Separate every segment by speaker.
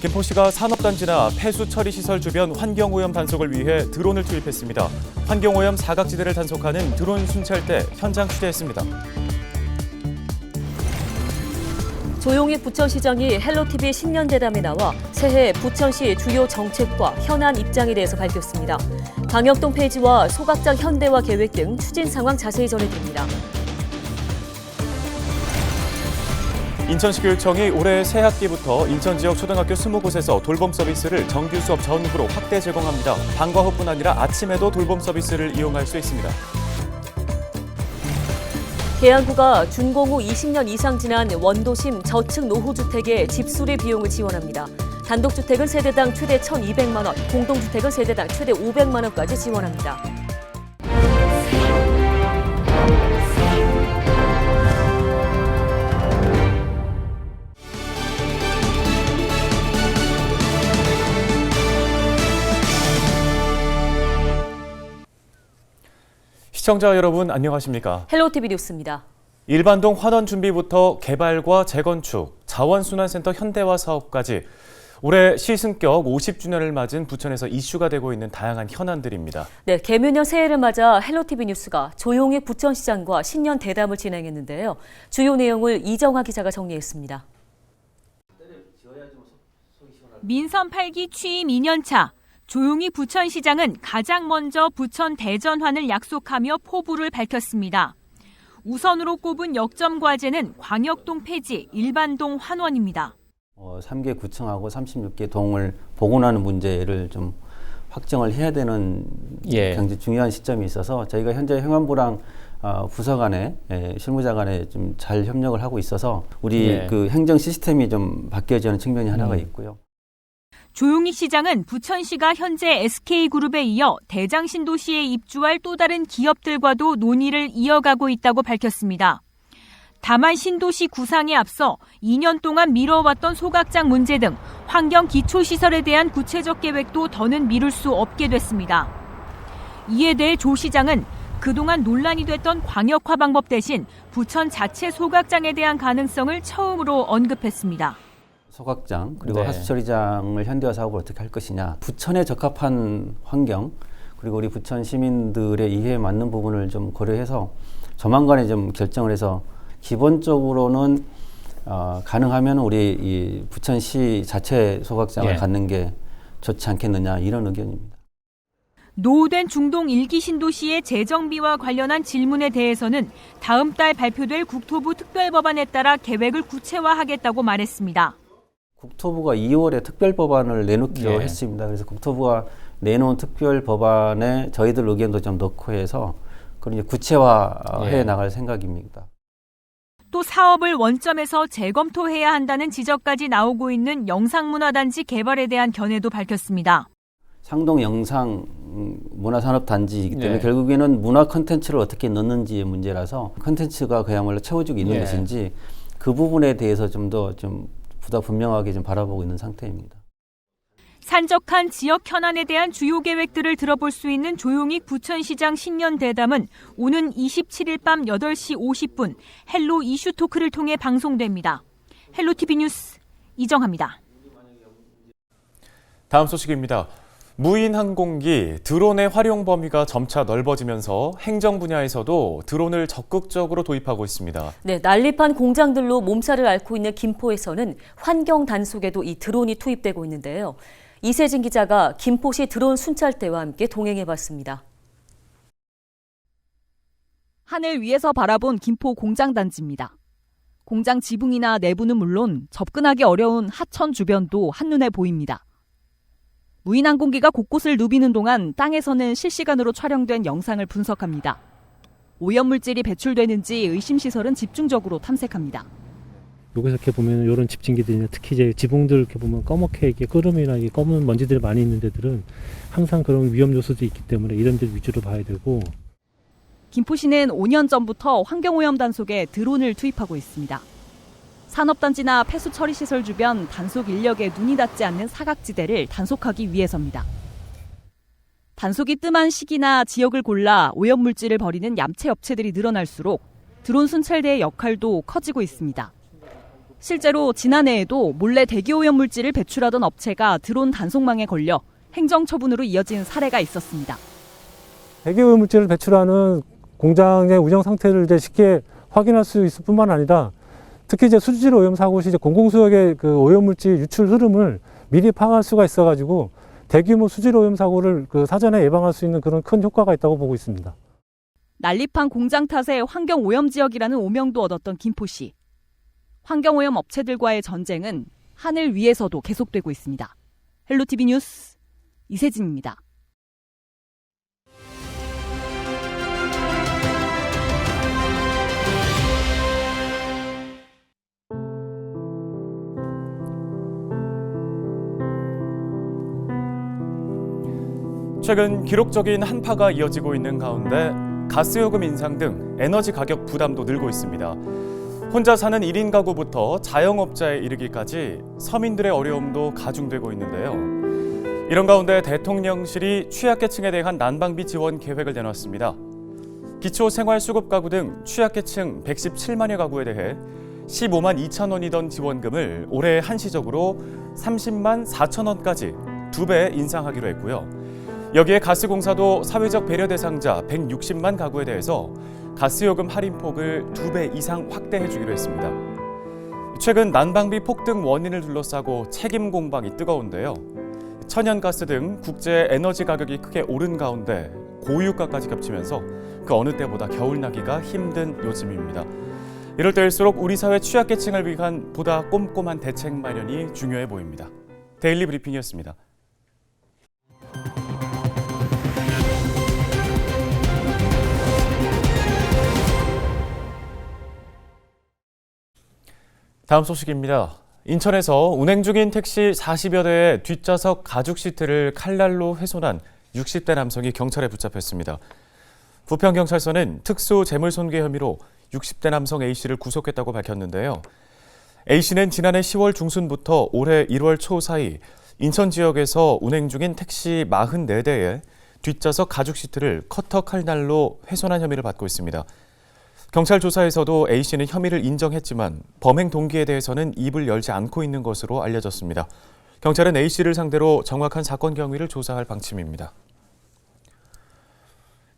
Speaker 1: 김포시가 산업단지나 폐수 처리 시설 주변 환경오염 단속을 위해 드론을 투입했습니다. 환경오염 사각지대를 단속하는 드론 순찰대 현장 취재했습니다.
Speaker 2: 조용익 부천시장이 헬로티비 신년대담에 나와 새해 부천시 주요 정책과 현안 입장에 대해서 밝혔습니다. 방역동 폐지와 소각장 현대화 계획 등 추진 상황 자세히 전해드립니다.
Speaker 1: 인천시교육청이 올해 새 학기부터 인천 지역 초등학교 20곳에서 돌봄 서비스를 정규 수업 전후로 확대 제공합니다. 방과 후뿐 아니라 아침에도 돌봄 서비스를 이용할 수 있습니다.
Speaker 2: 계양구가 준공후 20년 이상 지난 원도심 저층 노후주택의 집수리 비용을 지원합니다. 단독주택은 세대당 최대 1,200만 원, 공동주택은 세대당 최대 500만 원까지 지원합니다.
Speaker 1: 시청자 여러분 안녕하십니까?
Speaker 2: 헬로티비 뉴스입니다.
Speaker 1: 일반동 환원 준비부터 개발과 재건축, 자원순환센터 현대화 사업까지 올해 시승격 50주년을 맞은 부천에서 이슈가 되고 있는 다양한 현안들입니다.
Speaker 2: 네, 개묘년 새해를 맞아 헬로티비 뉴스가 조용익 부천시장과 신년 대담을 진행했는데요. 주요 내용을 이정화 기자가 정리했습니다.
Speaker 3: 민선 8기 취임 2년차. 조용익 부천시장은 가장 먼저 부천 대전환을 약속하며 포부를 밝혔습니다. 우선으로 꼽은 역점 과제는 광역동 폐지, 일반동 환원입니다.
Speaker 4: 3개 구청하고 36개 동을 복원하는 문제를 좀 확정을 해야 되는 굉장히 중요한 시점이 있어서 저희가 현재 행안부랑 부서 간에 실무자 간에 좀 잘 협력을 하고 있어서 우리 그 행정 시스템이 좀 바뀌어지는 측면이 하나가 있고요.
Speaker 3: 조용익 시장은 부천시가 현재 SK그룹에 이어 대장신도시에 입주할 또 다른 기업들과도 논의를 이어가고 있다고 밝혔습니다. 다만 신도시 구상에 앞서 2년 동안 미뤄왔던 소각장 문제 등 환경 기초시설에 대한 구체적 계획도 더는 미룰 수 없게 됐습니다. 이에 대해 조 시장은 그동안 논란이 됐던 광역화 방법 대신 부천 자체 소각장에 대한 가능성을 처음으로 언급했습니다.
Speaker 4: 소각장 그리고 하수처리장을 현대화 사업을 어떻게 할 것이냐, 부천에 적합한 환경 그리고 우리 부천 시민들의 이해에 맞는 부분을 좀 고려해서 조만간에 좀 결정을 해서 기본적으로는 가능하면 우리 이 부천시 자체 소각장을 갖는 게 좋지 않겠느냐 이런 의견입니다.
Speaker 3: 노후된 중동 1기 신도시의 재정비와 관련한 질문에 대해서는 다음 달 발표될 국토부 특별법안에 따라 계획을 구체화하겠다고 말했습니다.
Speaker 4: 국토부가 2월에 특별법안을 내놓기로 했습니다. 그래서 국토부가 내놓은 특별법안에 저희들 의견도 좀 넣고 해서 그걸 이제 구체화해 나갈 생각입니다.
Speaker 3: 또 사업을 원점에서 재검토해야 한다는 지적까지 나오고 있는 영상문화단지 개발에 대한 견해도 밝혔습니다.
Speaker 4: 상동 영상 문화산업단지이기 때문에 결국에는 문화 콘텐츠를 어떻게 넣는지의 문제라서 콘텐츠가 그야말로 채워지고 있는 것인지 그 부분에 대해서 좀 더 보다 분명하게 좀 바라보고 있는 상태입니다.
Speaker 3: 산적한 지역 현안에 대한 주요 계획들을 들어볼 수 있는 조용익 부천시장 신년 대담은 오는 27일 밤 8시 50분 헬로 이슈 토크를 통해 방송됩니다. 헬로티비 뉴스 이정화입니다.
Speaker 1: 다음 소식입니다. 무인 항공기 드론의 활용 범위가 점차 넓어지면서 행정 분야에서도 드론을 적극적으로 도입하고 있습니다.
Speaker 2: 네, 난립한 공장들로 몸살을 앓고 있는 김포에서는 환경 단속에도 이 드론이 투입되고 있는데요. 이세진 기자가 김포시 드론 순찰대와 함께 동행해봤습니다.
Speaker 5: 하늘 위에서 바라본 김포 공장단지입니다. 공장 지붕이나 내부는 물론 접근하기 어려운 하천 주변도 한눈에 보입니다. 무인 항공기가 곳곳을 누비는 동안 땅에서는 실시간으로 촬영된 영상을 분석합니다. 오염물질이 배출되는지 의심시설은 집중적으로 탐색합니다.
Speaker 6: 여기서 이렇게 보면 이런 집진기들이나 특히 이제 지붕들 이렇게 보면 검게 이렇게 끄름이나 이게 검은 먼지들이 많이 있는 데들은 항상 그런 위험 요소도 있기 때문에 이런 데 위주로 봐야 되고.
Speaker 5: 김포시는 5년 전부터 환경오염 단속에 드론을 투입하고 있습니다. 산업단지나 폐수 처리 시설 주변 단속 인력에 눈이 닿지 않는 사각지대를 단속하기 위해서입니다. 단속이 뜸한 시기나 지역을 골라 오염물질을 버리는 얌체 업체들이 늘어날수록 드론 순찰대의 역할도 커지고 있습니다. 실제로 지난해에도 몰래 대기오염 물질을 배출하던 업체가 드론 단속망에 걸려 행정처분으로 이어진 사례가 있었습니다.
Speaker 6: 대기오염 물질을 배출하는 공장의 운영 상태를 이제 쉽게 확인할 수 있을 뿐만 아니라 특히 이제 수질 오염 사고 시 이제 공공수역의 그 오염 물질 유출 흐름을 미리 파악할 수가 있어가지고 대규모 수질 오염 사고를 그 사전에 예방할 수 있는 그런 큰 효과가 있다고 보고 있습니다.
Speaker 5: 난립한 공장 탓에 환경오염 지역이라는 오명도 얻었던 김포시. 환경오염 업체들과의 전쟁은 하늘 위에서도 계속되고 있습니다. 헬로티비 뉴스 이세진입니다.
Speaker 1: 최근 기록적인 한파가 이어지고 있는 가운데 가스요금 인상 등 에너지 가격 부담도 늘고 있습니다. 혼자 사는 1인 가구부터 자영업자에 이르기까지 서민들의 어려움도 가중되고 있는데요. 이런 가운데 대통령실이 취약계층에 대한 난방비 지원 계획을 내놨습니다. 기초생활수급가구 등 취약계층 117만여 가구에 대해 15만 2천 원이던 지원금을 올해 한시적으로 30만 4천 원까지 2배 인상하기로 했고요. 여기에 가스공사도 사회적 배려 대상자 160만 가구에 대해서 가스요금 할인폭을 2배 이상 확대해주기로 했습니다. 최근 난방비 폭등 원인을 둘러싸고 책임 공방이 뜨거운데요. 천연가스 등 국제 에너지 가격이 크게 오른 가운데 고유가까지 겹치면서 그 어느 때보다 겨울나기가 힘든 요즘입니다. 이럴 때일수록 우리 사회 취약계층을 위한 보다 꼼꼼한 대책 마련이 중요해 보입니다. 데일리 브리핑이었습니다. 다음 소식입니다. 인천에서 운행 중인 택시 40여 대의 뒷좌석 가죽 시트를 칼날로 훼손한 60대 남성이 경찰에 붙잡혔습니다. 부평경찰서는 특수 재물손괴 혐의로 60대 남성 A씨를 구속했다고 밝혔는데요. A씨는 지난해 10월 중순부터 올해 1월 초 사이 인천 지역에서 운행 중인 택시 44대의 뒷좌석 가죽 시트를 커터 칼날로 훼손한 혐의를 받고 있습니다. 경찰 조사에서도 A씨는 혐의를 인정했지만 범행 동기에 대해서는 입을 열지 않고 있는 것으로 알려졌습니다. 경찰은 A씨를 상대로 정확한 사건 경위를 조사할 방침입니다.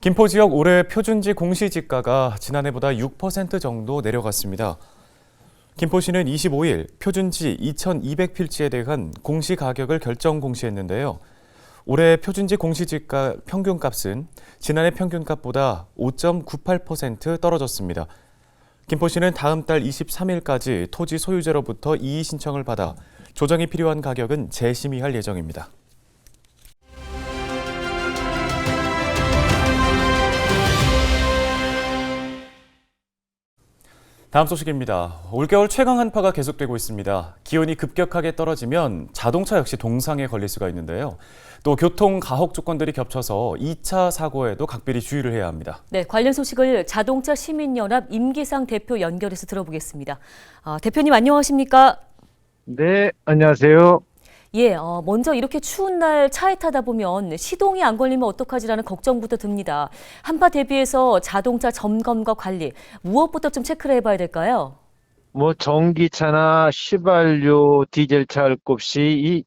Speaker 1: 김포 지역 올해 표준지 공시지가가 지난해보다 6% 정도 내려갔습니다. 김포시는 25일 표준지 2,200필지에 대한 공시가격을 결정 공시했는데요. 올해 표준지 공시지가 평균값은 지난해 평균값보다 5.98% 떨어졌습니다. 김포시는 다음 달 23일까지 토지 소유자로부터 이의 신청을 받아 조정이 필요한 가격은 재심의할 예정입니다. 다음 소식입니다. 올겨울 최강 한파가 계속되고 있습니다. 기온이 급격하게 떨어지면 자동차 역시 동상에 걸릴 수가 있는데요. 또 교통 가혹 조건들이 겹쳐서 2차 사고에도 각별히 주의를 해야 합니다.
Speaker 2: 네, 관련 소식을 자동차 시민연합 임기상 대표 연결해서 들어보겠습니다. 대표님 안녕하십니까?
Speaker 7: 네, 안녕하세요.
Speaker 2: 예, 먼저 이렇게 추운 날 차에 타다 보면 시동이 안 걸리면 어떡하지라는 걱정부터 듭니다. 한파 대비해서 자동차 점검과 관리, 무엇부터 좀 체크를 해봐야 될까요?
Speaker 7: 전기차나 휘발유, 디젤차 할 것 없이 이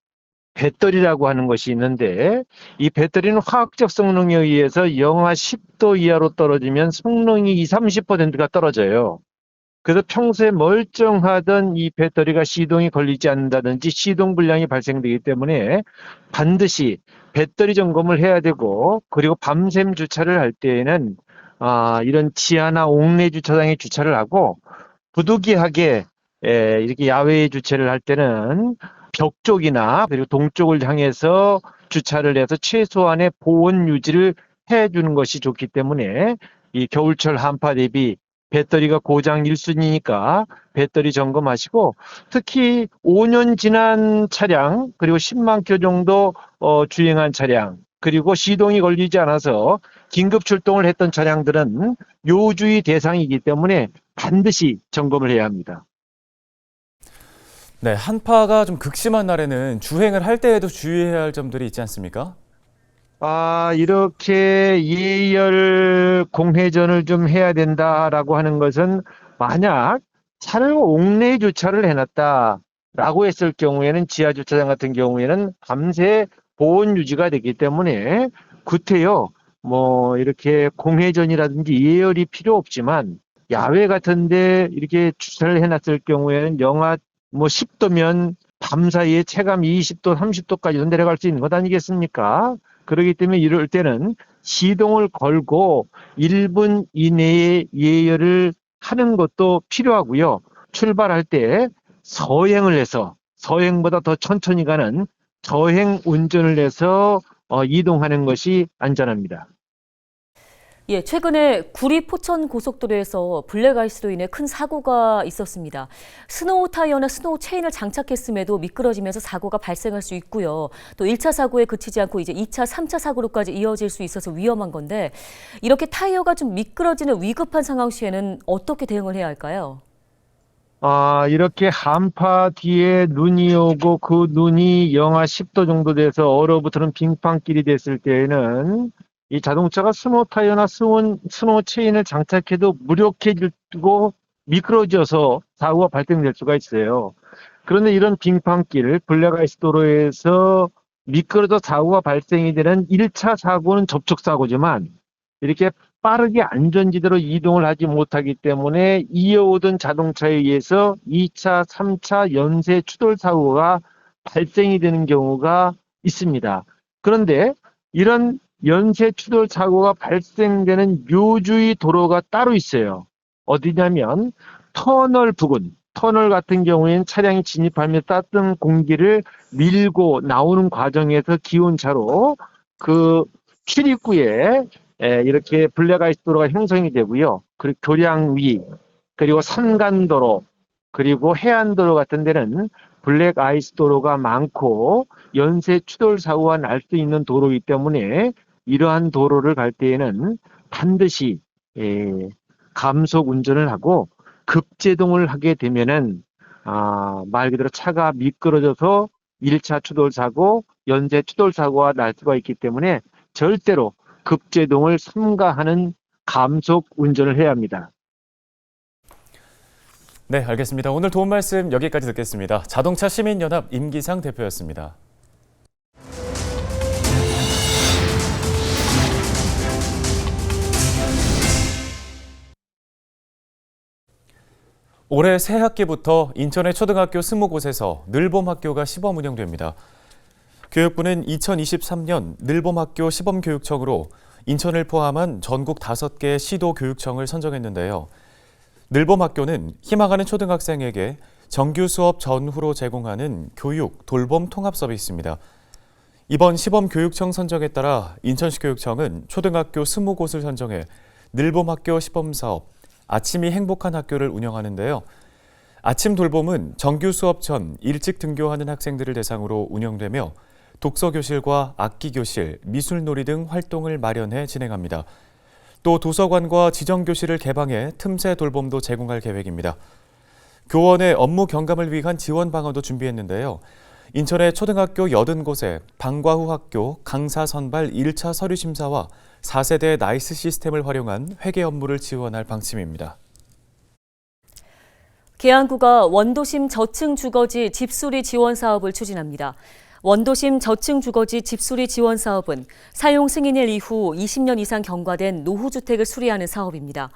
Speaker 7: 배터리라고 하는 것이 있는데, 이 배터리는 화학적 성능에 의해서 영하 10도 이하로 떨어지면 성능이 20, 30%가 떨어져요. 그래서 평소에 멀쩡하던 이 배터리가 시동이 걸리지 않는다든지 시동 불량이 발생되기 때문에 반드시 배터리 점검을 해야 되고, 그리고 밤샘 주차를 할 때에는 이런 지하나 옥내 주차장에 주차를 하고, 부득이하게 이렇게 야외에 주차를 할 때는 벽 쪽이나 그리고 동쪽을 향해서 주차를 해서 최소한의 보온 유지를 해주는 것이 좋기 때문에 이 겨울철 한파 대비 배터리가 고장 1순위니까 배터리 점검하시고, 특히 5년 지난 차량 그리고 10만 킬로 정도 주행한 차량, 그리고 시동이 걸리지 않아서 긴급 출동을 했던 차량들은 요주의 대상이기 때문에 반드시 점검을 해야 합니다.
Speaker 1: 네, 한파가 좀 극심한 날에는 주행을 할 때에도 주의해야 할 점들이 있지 않습니까?
Speaker 7: 이렇게 예열 공회전을 좀 해야 된다라고 하는 것은, 만약 차를 옥내에 주차를 해놨다라고 했을 경우에는 지하 주차장 같은 경우에는 밤새 보온 유지가 되기 때문에 구태여 뭐 이렇게 공회전이라든지 예열이 필요 없지만 야외 같은데 이렇게 주차를 해놨을 경우에는 영하 뭐 10도면 밤 사이에 체감 20도, 30도까지도 내려갈 수 있는 것 아니겠습니까? 그렇기 때문에 이럴 때는 시동을 걸고 1분 이내에 예열을 하는 것도 필요하고요. 출발할 때 서행을 해서 서행보다 더 천천히 가는 저행 운전을 해서 이동하는 것이 안전합니다.
Speaker 2: 예, 최근에 구리 포천 고속도로에서 블랙아이스로 인해 큰 사고가 있었습니다. 스노우 타이어나 스노우 체인을 장착했음에도 미끄러지면서 사고가 발생할 수 있고요. 또 1차 사고에 그치지 않고 이제 2차, 3차 사고로까지 이어질 수 있어서 위험한 건데 이렇게 타이어가 좀 미끄러지는 위급한 상황 시에는 어떻게 대응을 해야 할까요?
Speaker 7: 이렇게 한파 뒤에 눈이 오고 그 눈이 영하 10도 정도 돼서 얼어붙는 빙판길이 됐을 때에는 이 자동차가 스노우 타이어나 스노우 체인을 장착해도 무력해지고 미끄러져서 사고가 발생될 수가 있어요. 그런데 이런 빙판길, 블랙아이스 도로에서 미끄러져 사고가 발생이 되는 1차 사고는 접촉사고지만 이렇게 빠르게 안전지대로 이동을 하지 못하기 때문에 이어오던 자동차에 의해서 2차, 3차 연쇄 추돌 사고가 발생이 되는 경우가 있습니다. 그런데 이런 연쇄 추돌 사고가 발생되는 요주의 도로가 따로 있어요. 어디냐면 터널 부근, 터널 같은 경우에는 차량이 진입하며 따뜻한 공기를 밀고 나오는 과정에서 기온차로 그 출입구에 이렇게 블랙아이스 도로가 형성이 되고요. 그리고 교량 위, 그리고 산간도로, 그리고 해안도로 같은 데는 블랙아이스 도로가 많고 연쇄 추돌 사고가 날 수 있는 도로이기 때문에 이러한 도로를 갈 때에는 반드시 감속 운전을 하고 급제동을 하게 되면은 말 그대로 차가 미끄러져서 1차 추돌 사고, 연쇄 추돌 사고가 날 수가 있기 때문에 절대로 급제동을 삼가하는 감속 운전을 해야 합니다.
Speaker 1: 네, 알겠습니다. 오늘 도움 말씀 여기까지 듣겠습니다. 자동차 시민연합 임기상 대표였습니다. 올해 새 학기부터 인천의 초등학교 20곳에서 늘봄학교가 시범 운영됩니다. 교육부는 2023년 늘봄학교 시범교육청으로 인천을 포함한 전국 5개 시도교육청을 선정했는데요. 늘봄학교는 희망하는 초등학생에게 정규 수업 전후로 제공하는 교육, 돌봄 통합 서비스입니다. 이번 시범교육청 선정에 따라 인천시 교육청은 초등학교 20곳을 선정해 늘봄학교 시범사업, 아침이 행복한 학교를 운영하는데요. 아침 돌봄은 정규 수업 전 일찍 등교하는 학생들을 대상으로 운영되며 독서교실과 악기교실, 미술놀이 등 활동을 마련해 진행합니다. 또 도서관과 지정교실을 개방해 틈새 돌봄도 제공할 계획입니다. 교원의 업무 경감을 위한 지원 방안도 준비했는데요. 인천의 초등학교 80곳에 방과 후 학교, 강사 선발 1차 서류 심사와 4세대 나이스 시스템을 활용한 회계 업무를 지원할 방침입니다.
Speaker 2: 계양구가 원도심 저층 주거지 집수리 지원 사업을 추진합니다. 원도심 저층 주거지 집수리 지원 사업은 사용 승인일 이후 20년 이상 경과된 노후주택을 수리하는 사업입니다.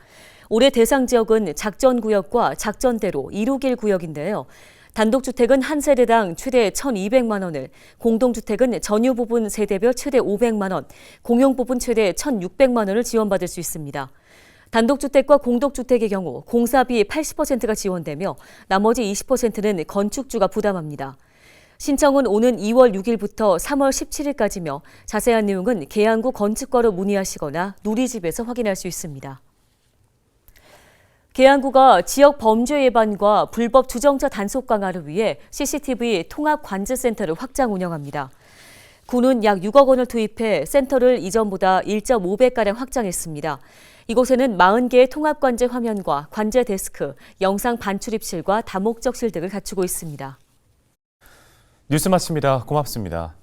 Speaker 2: 올해 대상 지역은 작전구역과 작전대로 161 구역인데요. 단독주택은 한 세대당 최대 1,200만 원을, 공동주택은 전유 부분 세대별 최대 500만 원, 공용 부분 최대 1,600만 원을 지원받을 수 있습니다. 단독주택과 공동주택의 경우 공사비 80%가 지원되며 나머지 20%는 건축주가 부담합니다. 신청은 오는 2월 6일부터 3월 17일까지며 자세한 내용은 계양구 건축과로 문의하시거나 누리집에서 확인할 수 있습니다. 계양구가 지역 범죄 예방과 불법 주정차 단속 강화를 위해 CCTV 통합 관제센터를 확장 운영합니다. 구는 약 6억 원을 투입해 센터를 이전보다 1.5배가량 확장했습니다. 이곳에는 40개의 통합 관제 화면과 관제 데스크, 영상 반출입실과 다목적실 등을 갖추고 있습니다.
Speaker 1: 뉴스 마칩니다. 고맙습니다.